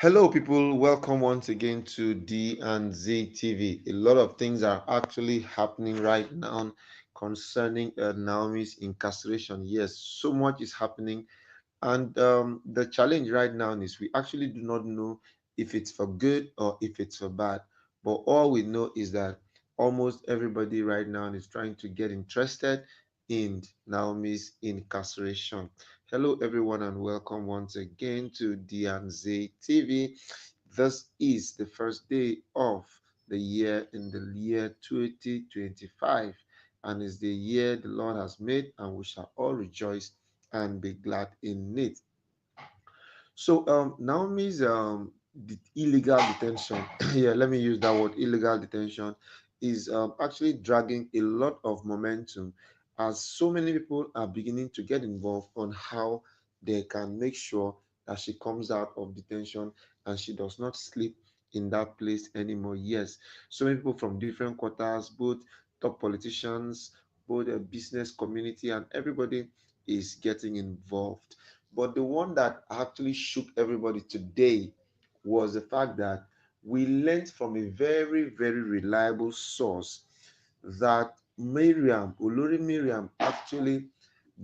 Hello, people. Welcome once again to D and Z TV. A lot of things are actually happening right now concerning Naomi's incarceration. Yes, so much is happening, and the challenge right now is we actually do not know if it's for good or if it's for bad. But all we know is that almost everybody right now is trying to get interested in Naomi's incarceration. Hello, everyone, and welcome once again to DNZ TV. This is the first day of the year in the year 2025, and it's the year the Lord has made, and we shall all rejoice and be glad in it. So, Naomi's illegal detention, yeah, let me use that word, illegal detention, is actually dragging a lot of momentum as so many people are beginning to get involved on how they can make sure that she comes out of detention and she does not sleep in that place anymore. Yes, so many people from different quarters, both top politicians, both the business community, and everybody is getting involved. But the one that actually shook everybody today was the fact that we learned from a very, very reliable source that Olori Mariam, actually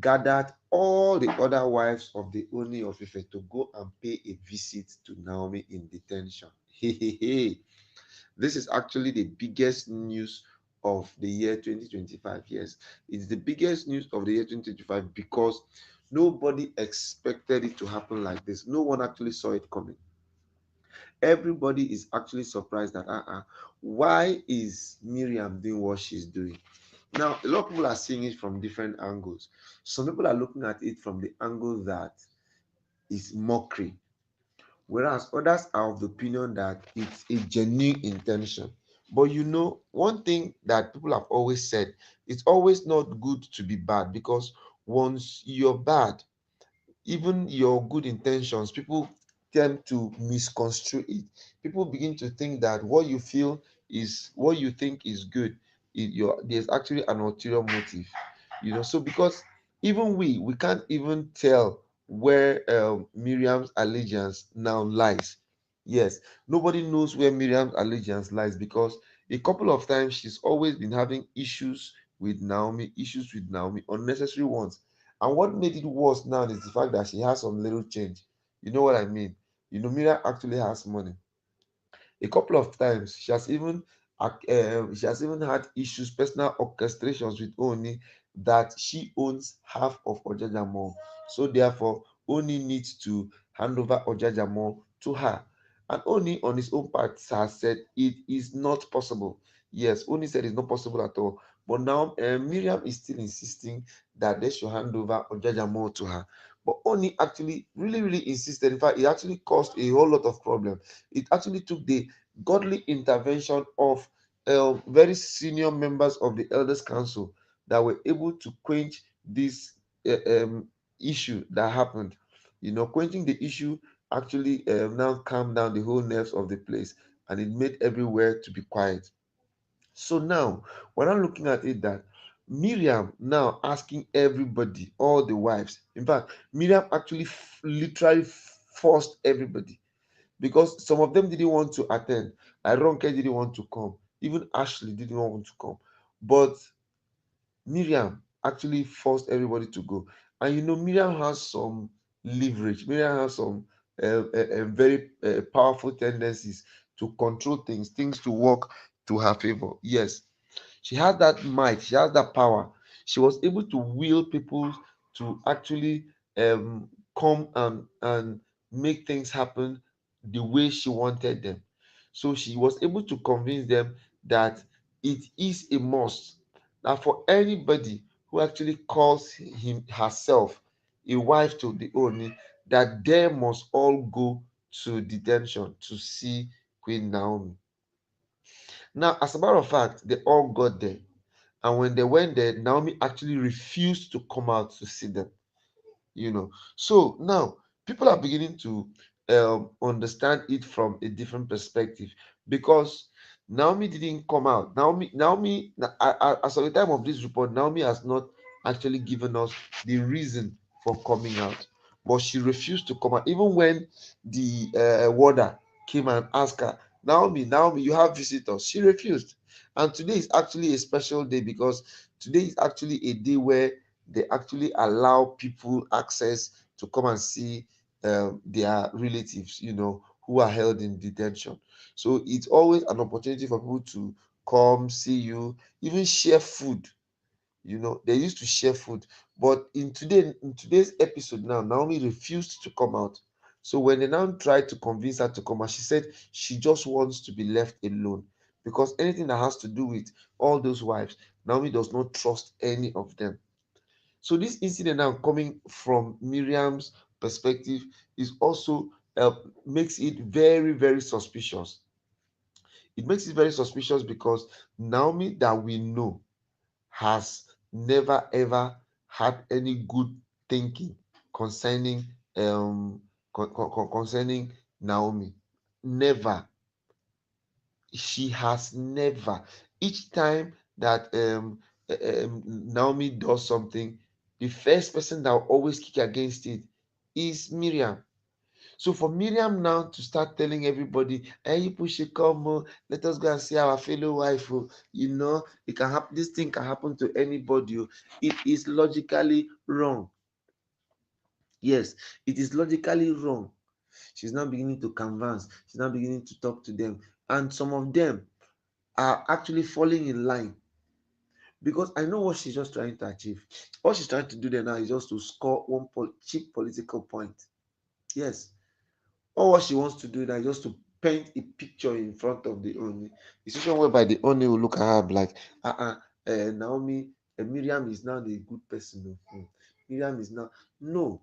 gathered all the other wives of the Ooni of Ife to go and pay a visit to Naomi in detention. This is actually the biggest news of the year 2025. Yes, it's the biggest news of the year 2025 because nobody expected it to happen like this. No one actually saw it coming. Everybody is actually surprised that why is Miriam doing what she's doing? Now, a lot of people are seeing it from different angles. Some people are looking at it from the angle that is mockery, whereas others are of the opinion that it's a genuine intention. But one thing that people have always said, it's always not good to be bad because once you're bad, even your good intentions, people tend to misconstrue it. People begin to think that what you feel is what you think is good. There's actually an ulterior motive, So because even we can't even tell where Miriam's allegiance now lies. Yes, nobody knows where Miriam's allegiance lies because a couple of times she's always been having issues with Naomi, unnecessary ones. And what made it worse now is the fact that she has some little change. You know what I mean? Miriam actually has money. A couple of times she has even had issues, personal orchestrations with Oni, that she owns half of Ojajamo. So therefore, Oni needs to hand over Ojajamo to her. And Oni, on his own part, has said it is not possible. Yes, Oni said it's not possible at all. But now Miriam is still insisting that they should hand over Ojajamo to her. But Oni actually really, really insisted. In fact, it actually caused a whole lot of problem. It actually took the godly intervention of very senior members of the Elders Council that were able to quench this issue that happened. Quenching the issue actually now calmed down the whole nerves of the place and it made everywhere to be quiet. So now, when I'm looking at it, that Miriam now asking everybody, all the wives, in fact, Miriam actually literally forced everybody because some of them didn't want to attend. Like Ronke didn't want to come. Even Ashley didn't want to come. But Miriam actually forced everybody to go. And Miriam has some leverage. Miriam has some very powerful tendencies to control things to work to her favor. Yes, she has that might, she has that power. She was able to will people to actually come and make things happen the way she wanted them. So she was able to convince them that it is a must that for anybody who actually calls herself a wife to the Oni, that they must all go to detention to see Queen Naomi. Now, as a matter of fact, they all got there. And when they went there, Naomi actually refused to come out to see them. So now people are beginning to understand it from a different perspective because Naomi didn't come out. As of the time of this report, Naomi has not actually given us the reason for coming out. but she refused to come out. Even when the warder came and asked her, Naomi, Naomi, you have visitors. She refused. And today is actually a special day because today is actually a day where they actually allow people access to come and see their relatives, who are held in detention. So it's always an opportunity for people to come see you, even share food. They used to share food, but in today's episode now, Naomi refused to come out. So when they now tried to convince her to come out, she said she just wants to be left alone, because anything that has to do with all those wives, Naomi does not trust any of them. So this incident now, coming from Miriam's perspective, is also makes it very, very suspicious. It makes it very suspicious because Naomi, that we know, has never ever had any good thinking concerning concerning Naomi. Never. She has never. Each time that Naomi does something, the first person that will always kick against it is Miriam. So for Miriam now to start telling everybody, hey, people should come, let us go and see our fellow wife. It can happen. This thing can happen to anybody. It is logically wrong. Yes, it is logically wrong. She's now beginning to canvas. She's now beginning to talk to them. And some of them are actually falling in line, because I know what she's just trying to achieve. What she's trying to do there now is just to score one cheap political point. Yes. All what she wants to do now is just to paint a picture in front of the Ooni. A situation whereby the Ooni will look at her like, Naomi, Miriam is now the good person. Miriam is now. No,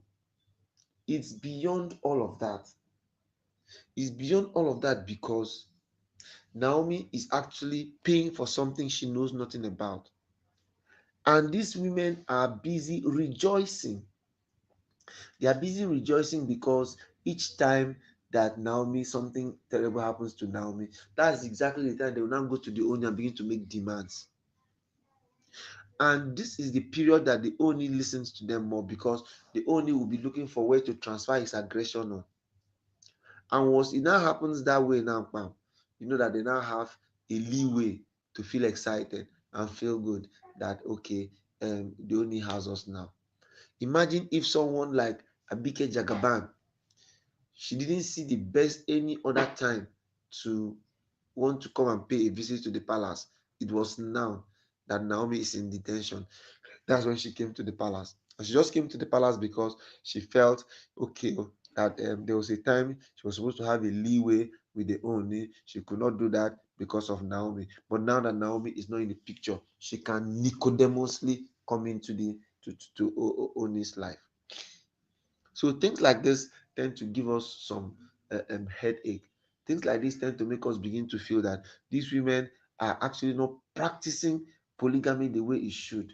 it's beyond all of that. It's beyond all of that because Naomi is actually paying for something she knows nothing about. And these women are busy rejoicing. They are busy rejoicing because each time that Naomi, something terrible happens to Naomi, that's exactly the time they will now go to the Ooni and begin to make demands. And this is the period that the Ooni listens to them more, because the Ooni will be looking for where to transfer his aggression on. And once it now happens that way now, bam, that they now have a leeway to feel excited and feel good that, okay, the Ooni has us now. Imagine if someone like Abike Jagaban, she didn't see the best any other time to want to come and pay a visit to the palace. It was now that Naomi is in detention. That's when she came to the palace. And she just came to the palace because she felt, okay, that there was a time she was supposed to have a leeway with the Ooni. She could not do that because of Naomi. But now that Naomi is not in the picture, she can Nicodemously come into the to Ooni's life. So things like this tend to give us some headache. Things like this tend to make us begin to feel that these women are actually not practicing polygamy the way it should.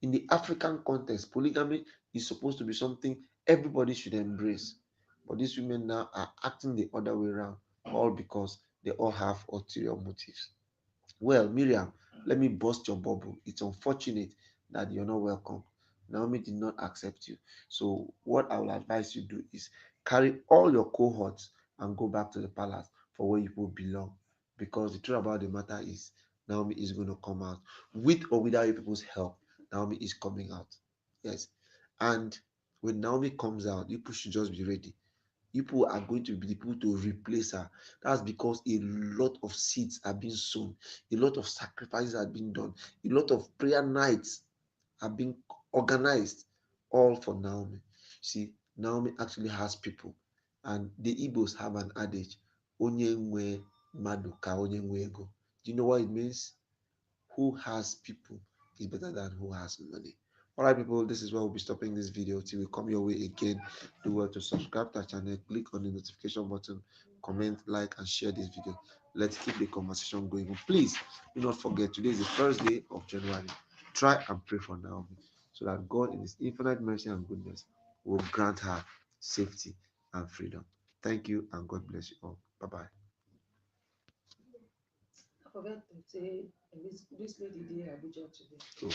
In the African context, polygamy is supposed to be something everybody should embrace. But these women now are acting the other way around, all because they all have ulterior motives. Well, Miriam, let me burst your bubble. It's unfortunate that you're not welcome. Naomi did not accept you. So, what I will advise you do is carry all your cohorts and go back to the palace for where you will belong. Because the truth about the matter is, Naomi is going to come out. With or without you people's help, Naomi is coming out. Yes. And when Naomi comes out, you people should just be ready. People are going to be the people to replace her. That's because a lot of seeds are being sown, a lot of sacrifices are being done, a lot of prayer nights are being organized, all for Naomi. See, Naomi actually has people, and the Igbos have an adage: "Onye nwe mmadụ ka onye nwe ego." Do you know what it means? Who has people is better than who has money. All right, people, this is where we'll be stopping this video till we come your way again. Do well to subscribe to our channel, click on the notification button, comment, like, and share this video. Let's keep the conversation going. Please do not forget, today is the first day of January. Try and pray for Naomi so that God, in His infinite mercy and goodness, will grant her safety and freedom. Thank you, and God bless you all. Bye bye. I forgot to say this lady did Abuja today. So,